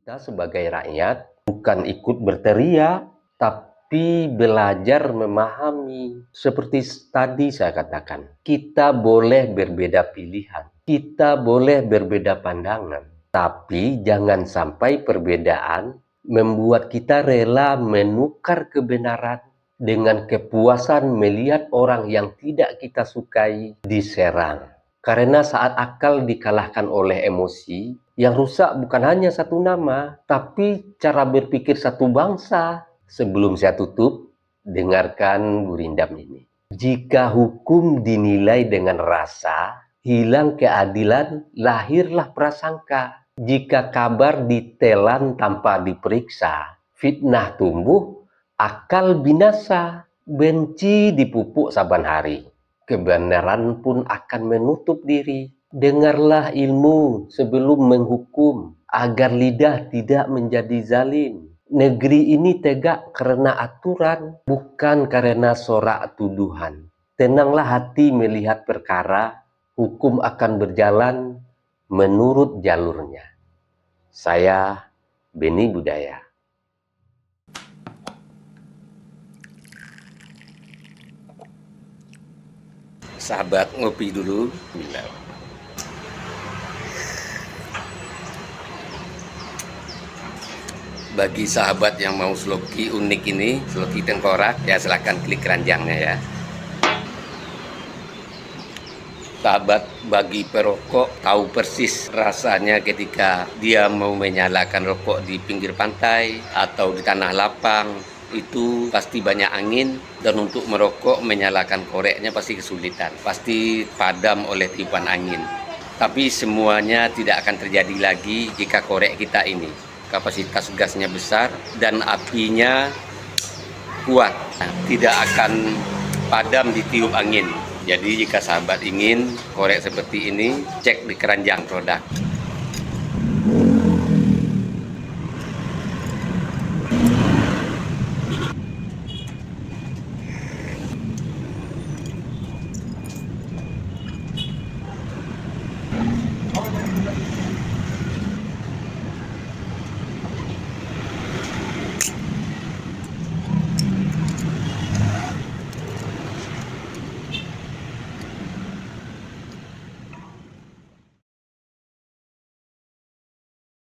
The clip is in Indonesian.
Kita sebagai rakyat bukan ikut berteriak, tapi belajar memahami. Seperti tadi saya katakan, kita boleh berbeda pilihan, kita boleh berbeda pandangan, tapi jangan sampai perbedaan membuat kita rela menukar kebenaran dengan kepuasan melihat orang yang tidak kita sukai diserang. Karena saat akal dikalahkan oleh emosi, yang rusak bukan hanya satu nama, tapi cara berpikir satu bangsa. Sebelum saya tutup, dengarkan gurindam ini. Jika hukum dinilai dengan rasa, hilang keadilan, lahirlah prasangka. Jika kabar ditelan tanpa diperiksa, fitnah tumbuh, akal binasa, benci dipupuk saban hari. Kebenaran pun akan menutup diri. Dengarlah ilmu sebelum menghukum, agar lidah tidak menjadi zalim. Negeri ini tegak karena aturan, bukan karena sorak tuduhan. Tenanglah hati melihat perkara, hukum akan berjalan menurut jalurnya. Saya Beni Budaya. Sahabat ngopi dulu. Bagi sahabat yang mau sloki unik ini, sloki tengkorak, ya silahkan klik keranjangnya ya. Sahabat bagi perokok tahu persis rasanya ketika dia mau menyalakan rokok di pinggir pantai atau di tanah lapang. Itu pasti banyak angin, dan untuk merokok menyalakan koreknya pasti kesulitan, pasti padam oleh tiupan angin. Tapi semuanya tidak akan terjadi lagi jika korek kita ini kapasitas gasnya besar dan apinya kuat, tidak akan padam ditiup angin. Jadi jika sahabat ingin korek seperti ini, cek di keranjang produk.